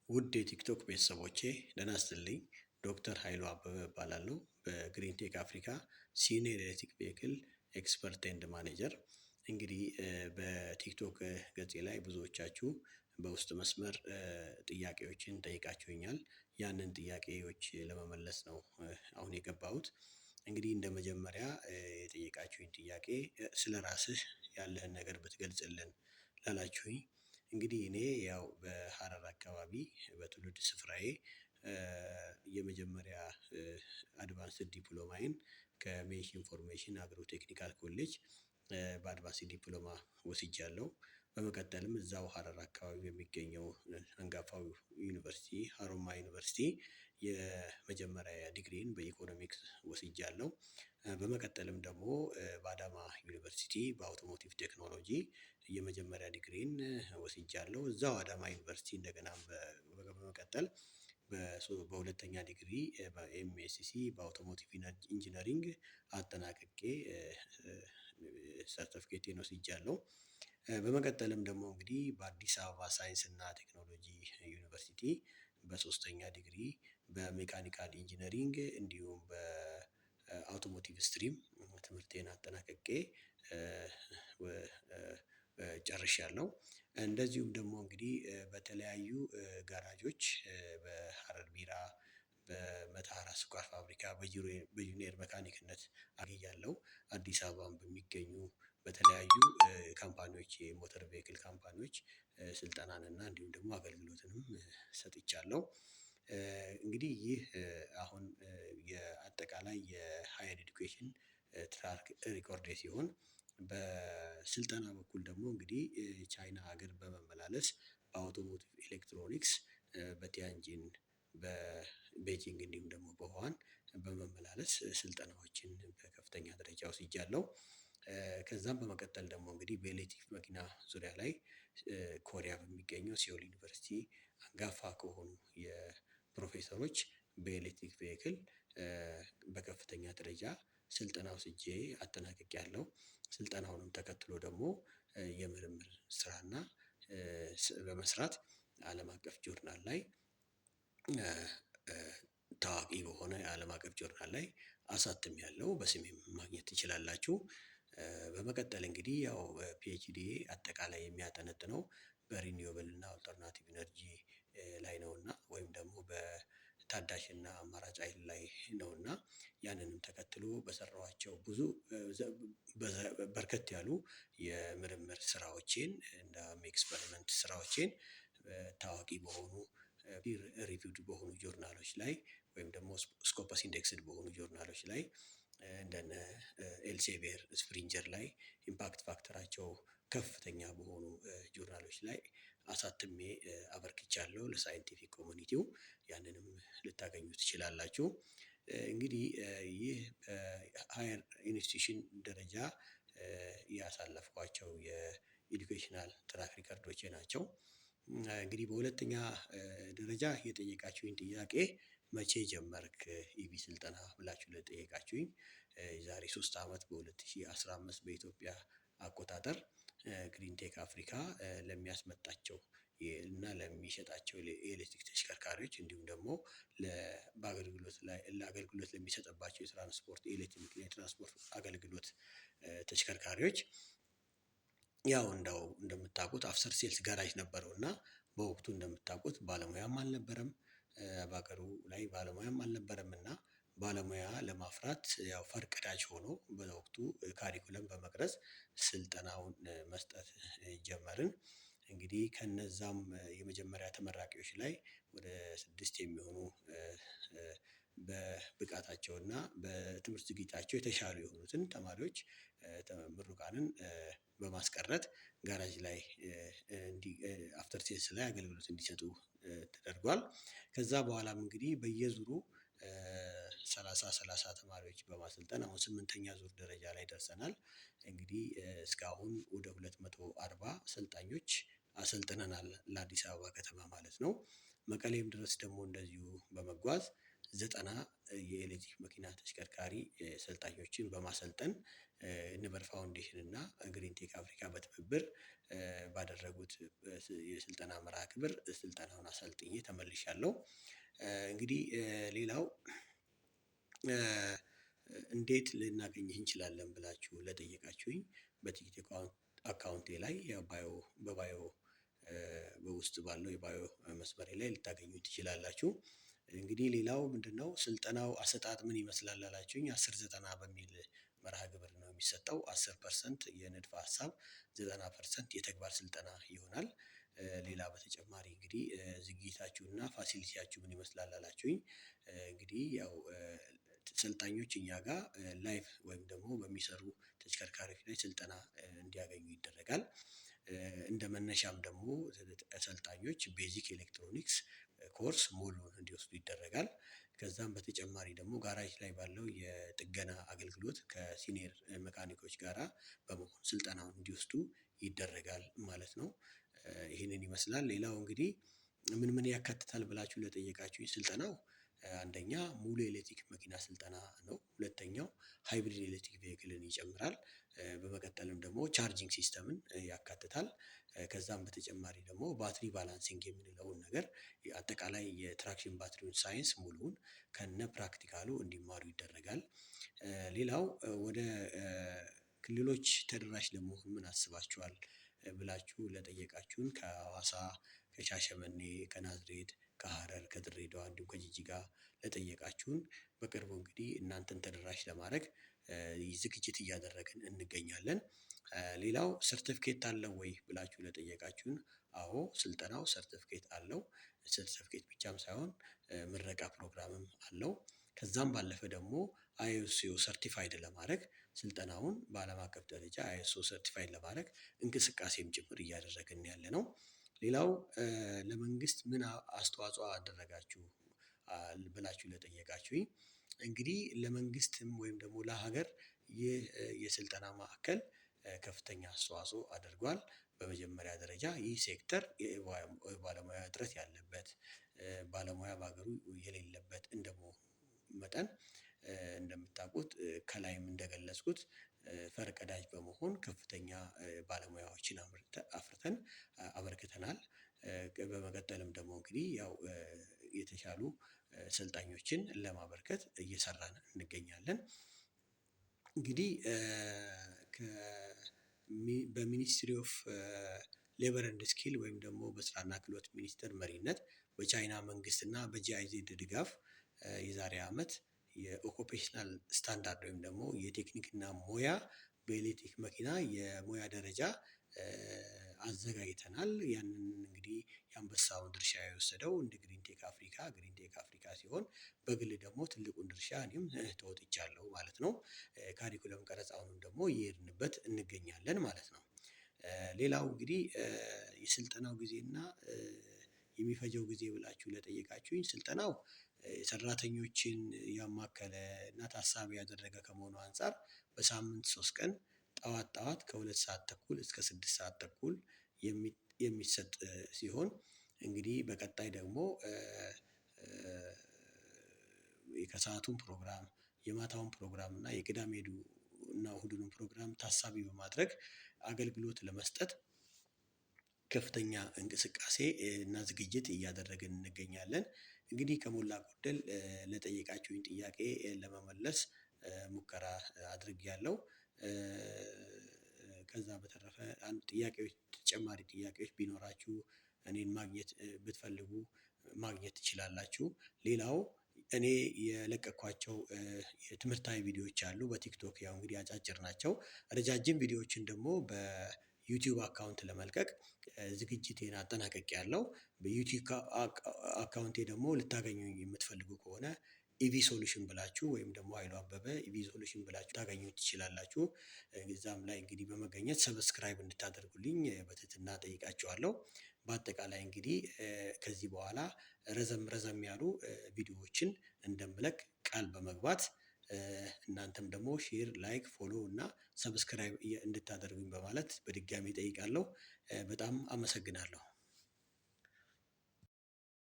ውድ የቲክቶክ ቤተሰቦቼ ደህና ይስጥልኝ። ዶክተር ኃይሉ አበበ እባላለሁ። በግሪንቴክ አፍሪካ ሲኒየር ኤሌክትሪክ ቬሂክል ኤክስፐርት ኤንድ ማኔጀር። እንግዲህ በቲክቶክ ገጼ ላይ ብዙዎቻችሁ በውስጥ መስመር ጥያቄዎችን ጠይቃችሁኛል። ያንን ጥያቄዎች ለመመለስ ነው አሁን የገባሁት። እንግዲህ እንደመጀመሪያ የጠየቃችሁኝ ጥያቄ ስለራስህ ያለህን ነገር ብትገልጽልን ላላችሁኝ፣ እንግዲህ እኔ ያው በሀረር አካባቢ በትውልድ ስፍራዬ የመጀመሪያ አድቫንስድ ዲፕሎማዬን ከሜሽ ኢንፎርሜሽን አግሮ ቴክኒካል ኮሌጅ በአድቫንስድ ዲፕሎማ ወስጃለሁ። በመቀጠልም እዛው ሀረር አካባቢ የሚገኘው አንጋፋው ዩኒቨርሲቲ ሀሮማያ ዩኒቨርሲቲ የመጀመሪያ ዲግሪን በኢኮኖሚክስ ወስጃለሁ። በመቀጠልም ደግሞ በአዳማ ዩኒቨርሲቲ በአውቶሞቲቭ ቴክኖሎጂ የመጀመሪያ ዲግሪን ወስጃለሁ። እዛው አዳማ ዩኒቨርሲቲ እንደገና በመቀጠል በሁለተኛ ዲግሪ በኤምኤስሲ በአውቶሞቲቭ ኢንጂነሪንግ አጠናቅቄ ሰርተፊኬቴን ወስጃለሁ። በመቀጠልም ደግሞ እንግዲህ በአዲስ አበባ ሳይንስ እና ቴክኖሎጂ ዩኒቨርሲቲ በሶስተኛ ዲግሪ በሜካኒካል ኢንጂነሪንግ እንዲሁም በአውቶሞቲቭ ስትሪም ትምህርቴን አጠናቅቄ ጨርሻለሁ። እንደዚሁም ደግሞ እንግዲህ በተለያዩ ጋራዦች በሀረር ቢራ፣ በመተሃራ ስኳር ፋብሪካ በጁኒየር መካኒክነት አገልግያለሁ። አዲስ አበባም በሚገኙ በተለያዩ ካምፓኒዎች የሞተር ቬሂክል ካምፓኒዎች ስልጠናን እና እንዲሁም ደግሞ አገልግሎትንም ሰጥቻለሁ። እንግዲህ ይህ አሁን የአጠቃላይ የሃየር ኤዱኬሽን ትራክ ሪኮርዴ ሲሆን፣ በስልጠና በኩል ደግሞ እንግዲህ ቻይና ሀገር በመመላለስ በአውቶሞቲቭ ኤሌክትሮኒክስ በቲያንጂን በቤጂንግ እንዲሁም ደግሞ በውሃን በመመላለስ ስልጠናዎችን በከፍተኛ ደረጃ ወስጃለሁ። ከዛም በመቀጠል ደግሞ እንግዲህ በኤሌክትሪክ መኪና ዙሪያ ላይ ኮሪያ በሚገኘው ሲኦል ዩኒቨርሲቲ አንጋፋ ከሆኑ የፕሮፌሰሮች በኤሌክትሪክ ቬሂክል በከፍተኛ ደረጃ ስልጠና ወስጄ አጠናቅቄያለሁ። ስልጠናውንም ተከትሎ ደግሞ የምርምር ስራና በመስራት ዓለም አቀፍ ጆርናል ላይ ታዋቂ በሆነ የዓለም አቀፍ ጆርናል ላይ አሳትሜያለሁ። በስሜም ማግኘት ትችላላችሁ። በመቀጠል እንግዲህ ያው ፒኤችዲዬ አጠቃላይ የሚያጠነጥነው በሪኒዌብል እና አልተርናቲቭ ኢነርጂ ላይ ነውና ወይም ደግሞ በታዳሽና አማራጭ ሀይል ላይ ነውና ያንንም ተከትሎ በሰራኋቸው ብዙ በርከት ያሉ የምርምር ስራዎቼን እና ኤክስፐሪመንት ስራዎቼን ታዋቂ በሆኑ ሪቪውድ በሆኑ ጆርናሎች ላይ ወይም ደግሞ ስኮፐስ ኢንዴክስድ በሆኑ ጆርናሎች ላይ እንደነ ኤልሴቪየር ስፕሪንጀር ላይ ኢምፓክት ፋክተራቸው ከፍተኛ በሆኑ ጆርናሎች ላይ አሳትሜ አበርክቻለሁ ለሳይንቲፊክ ኮሚኒቲው። ያንንም ልታገኙ ትችላላችሁ። እንግዲህ ይህ በሃየር ኢንስቲትዩሽን ደረጃ ያሳለፍኳቸው የኤዱኬሽናል ትራክ ሪከርዶቼ ናቸው። እንግዲህ በሁለተኛ ደረጃ የጠየቃችሁኝ ጥያቄ መቼ ጀመርክ ኢቪ ስልጠና ብላችሁ ለጠየቃችሁኝ፣ የዛሬ 3 አመት በ2015 በኢትዮጵያ አቆጣጠር ግሪንቴክ አፍሪካ ለሚያስመጣቸው እና ለሚሸጣቸው የኤሌክትሪክ ተሽከርካሪዎች እንዲሁም ደግሞ ለአገልግሎት ለሚሰጥባቸው የትራንስፖርት የኤሌክትሪክ የትራንስፖርት አገልግሎት ተሽከርካሪዎች ያው እንደምታውቁት አፍተር ሴልስ ጋራጅ ነበረው እና በወቅቱ እንደምታውቁት ባለሙያም አልነበረም። በሀገሩ ላይ ባለሙያም አልነበረም እና ባለሙያ ለማፍራት ያው ፈርቀዳጅ ሆኖ በወቅቱ ካሪኩለም በመቅረጽ ስልጠናውን መስጠት ጀመርን። እንግዲህ ከነዛም የመጀመሪያ ተመራቂዎች ላይ ወደ 6 የሚሆኑ በብቃታቸው እና በትምህርት ዝግጅታቸው የተሻሉ የሆኑትን ተማሪዎች ምሩቃንን በማስቀረት ጋራጅ ላይ አፍተር ሴልስ ላይ አገልግሎት እንዲሰጡ ተደርጓል። ከዛ በኋላም እንግዲህ በየዙሩ 30 ተማሪዎች በማሰልጠን አሁን 8ኛ ዙር ደረጃ ላይ ደርሰናል። እንግዲህ እስካሁን ወደ 240 አሰልጣኞች አሰልጥነናል ለአዲስ አበባ ከተማ ማለት ነው። መቀሌም ድረስ ደግሞ እንደዚሁ በመጓዝ 90 የኤሌክትሪክ መኪና ተሽከርካሪ ሰልጣኞችን በማሰልጠን ኒቨር ፋውንዴሽን እና ግሪንቴክ አፍሪካ በትብብር ባደረጉት የስልጠና መርሃ ግብር ስልጠናውን አሰልጥኜ ተመልሻለሁ። እንግዲህ ሌላው እንዴት ልናገኝህ እንችላለን ብላችሁ ለጠየቃችሁኝ በቲክቶክ አካውንቴ ላይ በባዮ በውስጥ ባለው የባዮ መስመሬ ላይ ልታገኙ ትችላላችሁ። እንግዲህ ሌላው ምንድነው ስልጠናው አሰጣጥ ምን ይመስላል ላላችሁኝ 10/90 በሚል መርሃ ግብር ነው የሚሰጠው። 10% የንድፈ ሀሳብ 90% የተግባር ስልጠና ይሆናል። ሌላ በተጨማሪ እንግዲህ ዝግጅታችሁና ፋሲሊቲያችሁ ምን ይመስላል ላላችሁኝ እንግዲህ ያው ሰልጣኞች እኛ ጋር ላይቭ ወይም ደግሞ በሚሰሩ ተሽከርካሪዎች ላይ ስልጠና እንዲያገኙ ይደረጋል። እንደ መነሻም ደግሞ ሰልጣኞች ቤዚክ ኤሌክትሮኒክስ ኮርስ ሙሉውን እንዲወስዱ ይደረጋል። ከዛም በተጨማሪ ደግሞ ጋራጅ ላይ ባለው የጥገና አገልግሎት ከሲኒየር መካኒኮች ጋራ በመሆን ስልጠናውን እንዲወስዱ ይደረጋል ማለት ነው። ይህንን ይመስላል። ሌላው እንግዲህ ምን ምን ያካትታል ብላችሁ ለጠየቃችሁኝ ስልጠናው አንደኛ ሙሉ ኤሌክትሪክ መኪና ስልጠና ነው። ሁለተኛው ሃይብሪድ ኤሌክትሪክ ቬሂክልን ይጨምራል። በመቀጠልም ደግሞ ቻርጂንግ ሲስተምን ያካትታል። ከዛም በተጨማሪ ደግሞ ባትሪ ባላንሲንግ የምንለውን ነገር አጠቃላይ የትራክሽን ባትሪውን ሳይንስ ሙሉውን ከነ ፕራክቲካሉ እንዲማሩ ይደረጋል። ሌላው ወደ ክልሎች ተደራሽ ለመሆን ምን አስባችኋል ብላችሁ ለጠየቃችሁን ከሀዋሳ፣ ከሻሸመኔ፣ ከናዝሬት፣ ከሀረር፣ ከድሬዳዋ እንዲሁም ከጂጂጋ ለጠየቃችሁን በቅርቡ እንግዲህ እናንተን ተደራሽ ለማድረግ ዝግጅት እያደረግን እንገኛለን። ሌላው ሰርተፊኬት አለው ወይ ብላችሁ ለጠየቃችሁን አዎ ስልጠናው ሰርተፊኬት አለው። ሰርተፊኬት ብቻም ሳይሆን ምረቃ ፕሮግራምም አለው። ከዛም ባለፈ ደግሞ አይኤስኦ ሰርቲፋይድ ለማድረግ ስልጠናውን በአለም አቀፍ ደረጃ አይኤስኦ ሰርቲፋይድ ለማድረግ እንቅስቃሴም ጭምር እያደረግን ያለነው። ሌላው ለመንግስት ምን አስተዋጽኦ አደረጋችሁ ብላችሁ ለጠየቃችሁኝ እንግዲህ ለመንግስትም ወይም ደግሞ ለሀገር ይህ የስልጠና ማዕከል ከፍተኛ አስተዋጽኦ አድርጓል። በመጀመሪያ ደረጃ ይህ ሴክተር የባለሙያ እጥረት ያለበት ባለሙያ በሀገሩ የሌለበት እንደመሆኑ መጠን እንደምታውቁት ከላይም እንደገለጽኩት ፈርቀዳጅ በመሆን ከፍተኛ ባለሙያዎችን አፍርተን አበርክተናል። በመቀጠልም ደግሞ እንግዲህ ያው የተሻሉ ሰልጣኞችን ለማበርከት እየሰራን እንገኛለን። እንግዲህ በሚኒስትሪ ኦፍ ሌበር ኤንድ ስኪል ወይም ደግሞ በስራና ክህሎት ሚኒስቴር መሪነት በቻይና መንግስት እና በጂአይዜድ ድጋፍ የዛሬ አመት የኦኩፔሽናል ስታንዳርድ ወይም ደግሞ የቴክኒክ እና ሙያ በኤሌክትሪክ መኪና የሙያ ደረጃ አዘጋጅተናል። ያንን እንግዲህ የአንበሳውን ድርሻ የወሰደው እንደ ግሪንቴክ አፍሪካ ሲሆን በግል ደግሞ ትልቁን ድርሻ እኔም ተወጥቻለሁ ማለት ነው። ካሪኩለም ቀረጻውንም ደግሞ እየሄድንበት እንገኛለን ማለት ነው። ሌላው እንግዲህ የስልጠናው ጊዜ እና የሚፈጀው ጊዜ ብላችሁ ለጠየቃችሁኝ ስልጠናው ሰራተኞችን ያማከለ እና ታሳቢ ያደረገ ከመሆኑ አንፃር በሳምንት 3 ቀን ጠዋት ከ2 ሰዓት ተኩል እስከ 6 ሰዓት ተኩል የሚሰጥ ሲሆን እንግዲህ በቀጣይ ደግሞ የከሰአቱን ፕሮግራም የማታውን ፕሮግራም እና የቅዳሜ እና እሁድን ፕሮግራም ታሳቢ በማድረግ አገልግሎት ለመስጠት ከፍተኛ እንቅስቃሴ እና ዝግጅት እያደረግን እንገኛለን። እንግዲህ ከሞላ ጎደል ለጠየቃችሁኝ ጥያቄ ለመመለስ ሙከራ አድርጌያለሁ። ከዛ በተረፈ አንድ ጥያቄዎች ተጨማሪ ጥያቄዎች ቢኖራችሁ እኔን ማግኘት ብትፈልጉ ማግኘት ትችላላችሁ። ሌላው እኔ የለቀኳቸው የትምህርታዊ ቪዲዮዎች አሉ በቲክቶክ ያው እንግዲህ አጫጭር ናቸው። ረጃጅም ቪዲዮዎችን ደግሞ በዩቲዩብ አካውንት ለመልቀቅ ዝግጅቴን አጠናቅቄያለሁ። በዩቲዩብ አካውንቴ ደግሞ ልታገኙኝ የምትፈልጉ ከሆነ ኢቪ ሶሉሽን ብላችሁ ወይም ደግሞ ኃይሉ አበበ ኢቪ ሶሉሽን ብላችሁ ታገኙት ትችላላችሁ። እዛም ላይ እንግዲህ በመገኘት ሰብስክራይብ እንድታደርጉልኝ በትህትና እጠይቃችኋለሁ። በአጠቃላይ እንግዲህ ከዚህ በኋላ ረዘም ያሉ ቪዲዮዎችን እንደምለቅ ቃል በመግባት እናንተም ደግሞ ሼር ላይክ ፎሎ እና ሰብስክራይብ እንድታደርጉኝ በማለት በድጋሚ እጠይቃለሁ። በጣም አመሰግናለሁ።